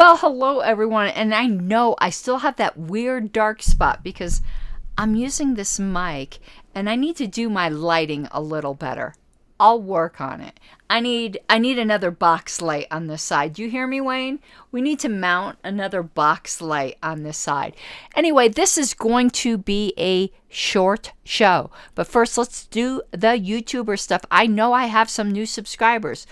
Well, hello everyone, and I know I still have that weird dark spot because I'm using this mic and I need to do my lighting a little better. I'll work on it. I need another box light on this side. Do you hear me, Wayne? We need to mount another box light on this side. Anyway, this is going to be a short show. But first, let's do the YouTuber stuff. I know I have some new subscribers.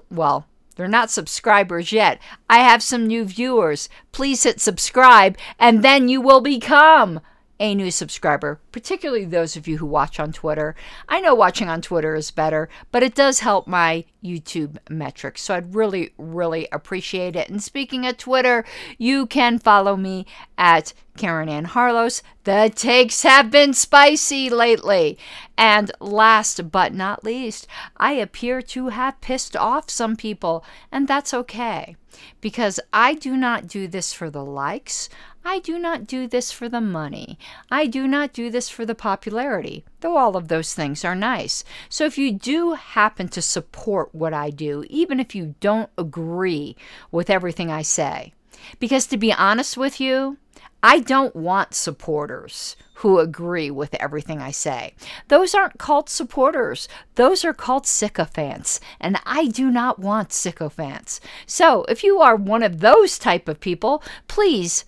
Well, they're not subscribers yet. I have some new viewers. Please hit subscribe, and then you will become a new subscriber, particularly those of you who watch on Twitter. I know watching on Twitter is better, but it does help my YouTube metrics, so I'd really, really appreciate it. And speaking of Twitter, you can follow me at Karen Ann Harlos. The takes have been spicy lately. And last but not least, I appear to have pissed off some people, and that's okay, because I do not do this for the likes. I do not do this for the money. I do not do this for the popularity, though all of those things are nice. So if you do happen to support what I do, even if you don't agree with everything I say, because to be honest with you, I don't want supporters who agree with everything I say. Those aren't called supporters. Those are called sycophants, and I do not want sycophants. So if you are one of those type of people, please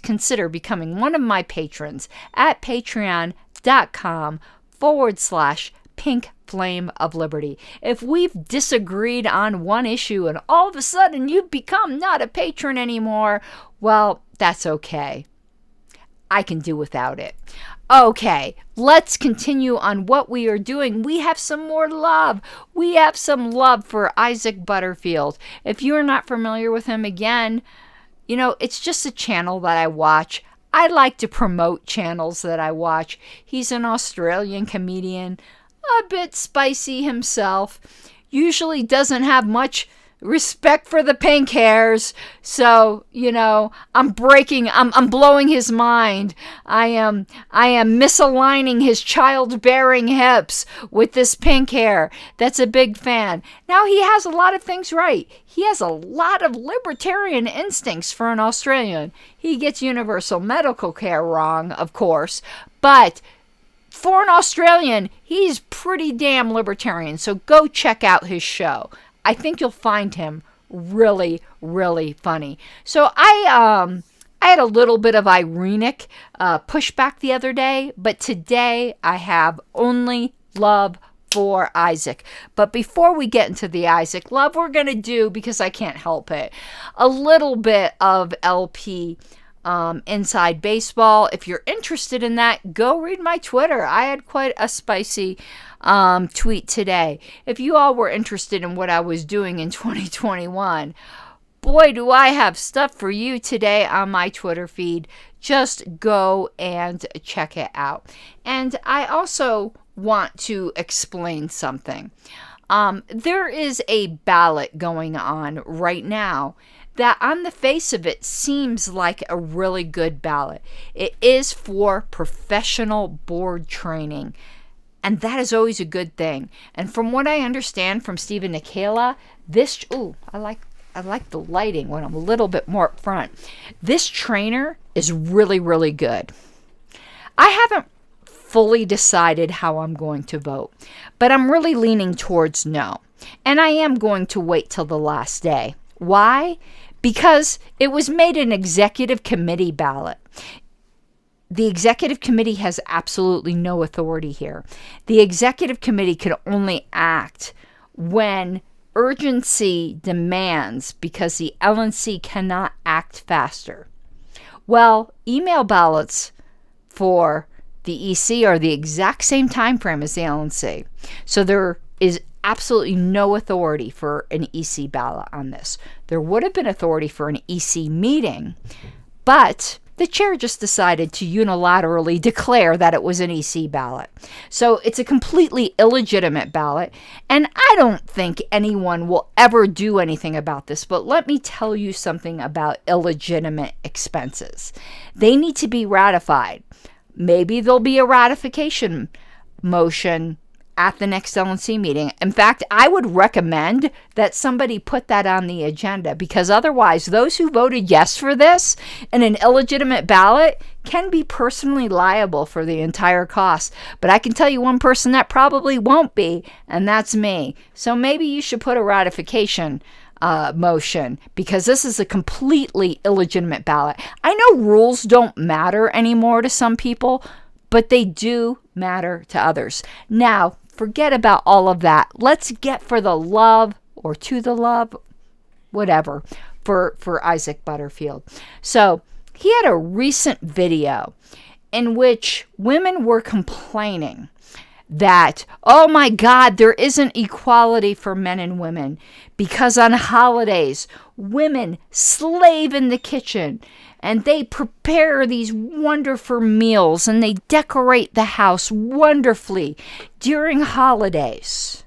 consider becoming one of my patrons at patreon.com/Pink Flame of Liberty. If we've disagreed on one issue and all of a sudden you've become not a patron anymore, well, that's okay. I can do without it. Okay, let's continue on what we are doing. We have some more love. We have some love for Isaac Butterfield. If you are not familiar with him, again, you know, it's just a channel that I watch. I like to promote channels that I watch. He's an Australian comedian, a bit spicy himself, usually doesn't have much respect for the pink hairs. So, you know, I'm blowing his mind. I am misaligning his childbearing hips with this pink hair. That's a big fan. Now, he has a lot of things right. He has a lot of libertarian instincts for an Australian. He gets universal medical care wrong, of course, but for an Australian, he's pretty damn libertarian. So go check out his show. I think you'll find him really, really funny. So I had a little bit of ironic pushback the other day, but today I have only love for Isaac. But before we get into the Isaac love, we're going to do, because I can't help it, a little bit of LP Inside Baseball. If you're interested in that, go read my Twitter. I had quite a spicy tweet today. If you all were interested in what I was doing in 2021, boy, do I have stuff for you today on my Twitter feed. Just go and check it out. And I also want to explain something. There is a ballot going on right now that on the face of it seems like a really good ballot. It is for professional board training, and that is always a good thing. And from what I understand from Stephen Nikela, this, I like the lighting when I'm a little bit more up front. This trainer is really, really good. I haven't fully decided how I'm going to vote, but I'm really leaning towards no. And I am going to wait till the last day. Why? Because it was made an executive committee ballot. The executive committee has absolutely no authority here. The executive committee could only act when urgency demands, because the LNC cannot act faster. Well, email ballots for the EC are the exact same time frame as the LNC. So there is absolutely no authority for an EC ballot on this. There would have been authority for an EC meeting, but the chair just decided to unilaterally declare that it was an EC ballot. So it's a completely illegitimate ballot, and I don't think anyone will ever do anything about this, but let me tell you something about illegitimate expenses. They need to be ratified. Maybe there'll be a ratification motion at the next LNC meeting. In fact, I would recommend that somebody put that on the agenda, because otherwise those who voted yes for this in an illegitimate ballot can be personally liable for the entire cost. But I can tell you one person that probably won't be, and that's me. So maybe you should put a ratification motion, because this is a completely illegitimate ballot. I know rules don't matter anymore to some people, but they do matter to others. Now, forget about all of that. Let's get for the love, or to the love, whatever, for Isaac Butterfield. So he had a recent video in which women were complaining that, oh my God, there isn't equality for men and women, because on holidays, women slave in the kitchen and they prepare these wonderful meals and they decorate the house wonderfully during holidays.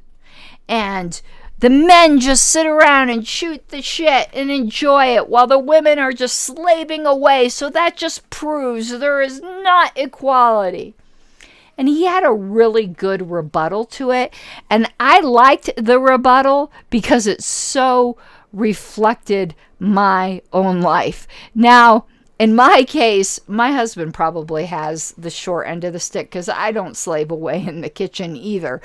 And the men just sit around and shoot the shit and enjoy it while the women are just slaving away. So that just proves there is not equality. And he had a really good rebuttal to it. And I liked the rebuttal because it so reflected my own life. Now, in my case, my husband probably has the short end of the stick, because I don't slave away in the kitchen either.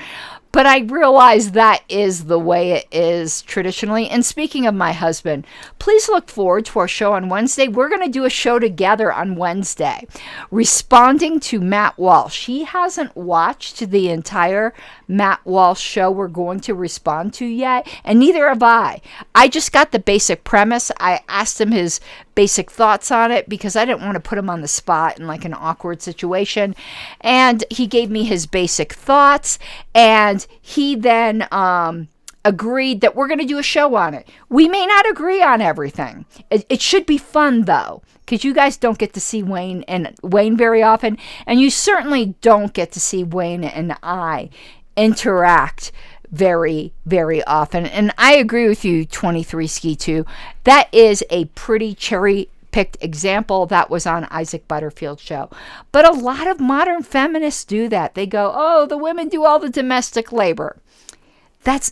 But I realize that is the way it is traditionally. And speaking of my husband, please look forward to our show on Wednesday. We're going to do a show together on Wednesday, responding to Matt Walsh. He hasn't watched the entire Matt Walsh show we're going to respond to yet, and neither have I. I just got the basic premise. I asked him his basic thoughts on it because I didn't want to put him on the spot in like an awkward situation. And he gave me his basic thoughts, and he then agreed that we're going to do a show on it. We may not agree on everything. It should be fun, though, because you guys don't get to see Wayne very often, and you certainly don't get to see Wayne and I interact very, very often. And I agree with you, 23 Ski 2. That is a pretty cherry-picked example that was on Isaac Butterfield's show. But a lot of modern feminists do that. They go, oh, the women do all the domestic labor. That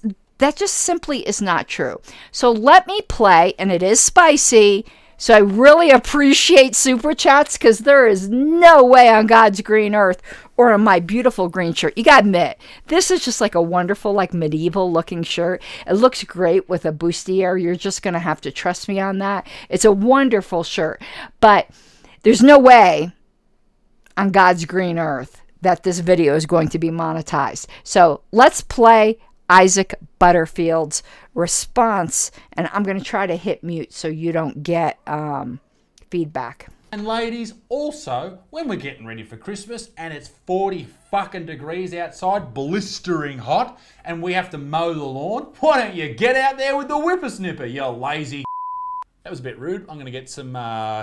just simply is not true. So let me play, and it is spicy. So I really appreciate super chats, because there is no way on God's green earth or on my beautiful green shirt. You gotta admit, this is just like a wonderful, like medieval looking shirt. It looks great with a bustier. You're just gonna have to trust me on that. It's a wonderful shirt, but there's no way on God's green earth that this video is going to be monetized. So let's play Isaac Butterfield's response, and I'm going to try to hit mute so you don't get feedback. And ladies, also, when we're getting ready for Christmas and it's 40 fucking degrees outside, blistering hot, and we have to mow the lawn, why don't you get out there with the whippersnipper, you lazy. That was a bit rude. I'm going to get some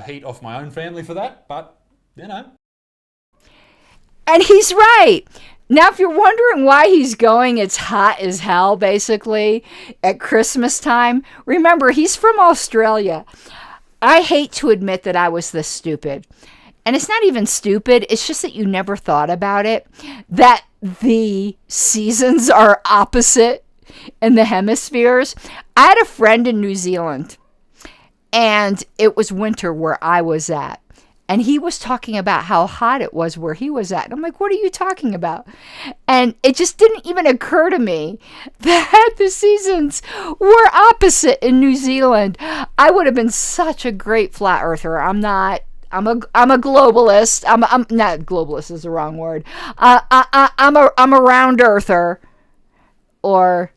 heat off my own family for that, but, you know. And he's right. Now, if you're wondering why he's going, it's hot as hell, basically, at Christmas time. Remember, he's from Australia. I hate to admit that I was this stupid. And it's not even stupid. It's just that you never thought about it. That the seasons are opposite in the hemispheres. I had a friend in New Zealand, and it was winter where I was at. And he was talking about how hot it was where he was at. And I'm like, what are you talking about? And it just didn't even occur to me that the seasons were opposite in New Zealand. I would have been such a great flat earther. I'm not. I'm a globalist. I'm not globalist is the wrong word. I'm a round earther, or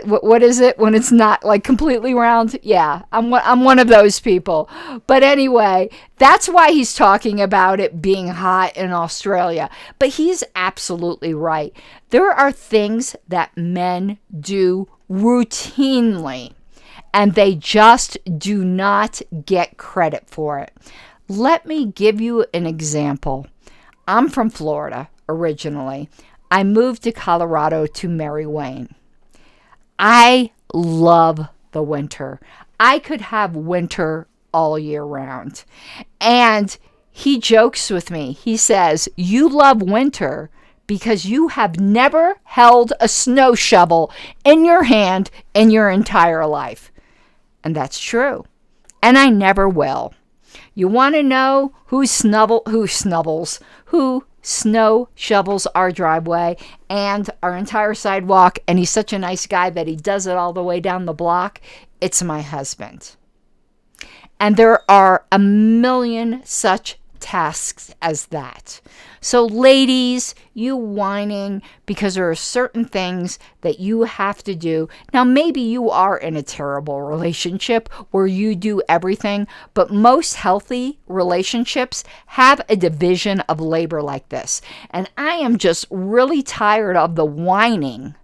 what is it when it's not like completely round? Yeah, I'm one of those people. But anyway, that's why he's talking about it being hot in Australia. But he's absolutely right. There are things that men do routinely, and they just do not get credit for it. Let me give you an example. I'm from Florida originally. I moved to Colorado to marry Wayne. I love the winter. I could have winter all year round. And he jokes with me. He says, you love winter because you have never held a snow shovel in your hand in your entire life. And that's true. And I never will. You want to know who snow shovels our driveway and our entire sidewalk, and he's such a nice guy that he does it all the way down the block? It's my husband. And there are a million such tasks as that. So ladies, you whining because there are certain things that you have to do. Now, maybe you are in a terrible relationship where you do everything, but most healthy relationships have a division of labor like this. And I am just really tired of the whining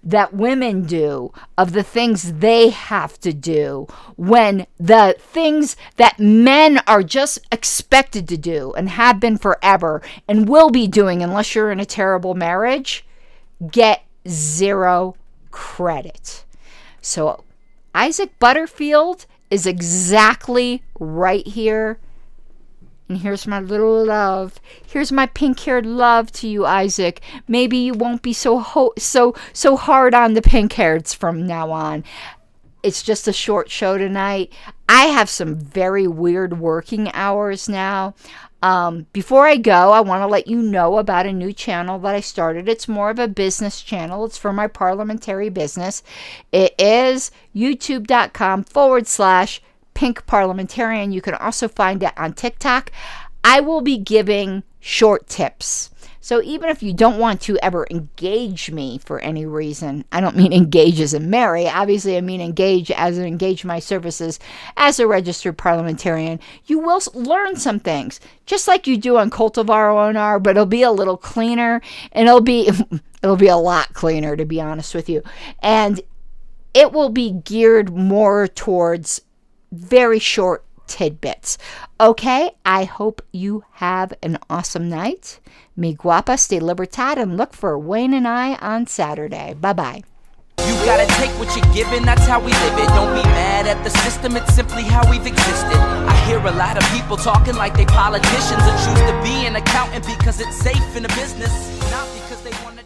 that women do, of the things they have to do, when the things that men are just expected to do and have been forever and will be doing unless you're in a terrible marriage, get zero credit. So Isaac Butterfield is exactly right here. And here's my little love. Here's my pink-haired love to you, Isaac. Maybe you won't be so hard on the pink-hairs from now on. It's just a short show tonight. I have some very weird working hours now. Before I go, I want to let you know about a new channel that I started. It's more of a business channel. It's for my parliamentary business. It is youtube.com/Pink Parliamentarian. You can also find it on TikTok. I will be giving short tips. So even if you don't want to ever engage me for any reason, I don't mean engage as in marry. Obviously, I mean engage as in engage my services as a registered parliamentarian. You will learn some things, just like you do on Cultivar ONR, but it'll be a little cleaner, and it'll be a lot cleaner, to be honest with you. And it will be geared more towards very short tidbits. Okay, I hope you have an awesome night. Mi guapa, stay libertad, and look for Wayne and I on Saturday. Bye-bye. You gotta take what you're given, that's how we live it. Don't be mad at the system, it's simply how we've existed. I hear a lot of people talking like they politicians and choose to be an accountant because it's safe in the business, not because they want to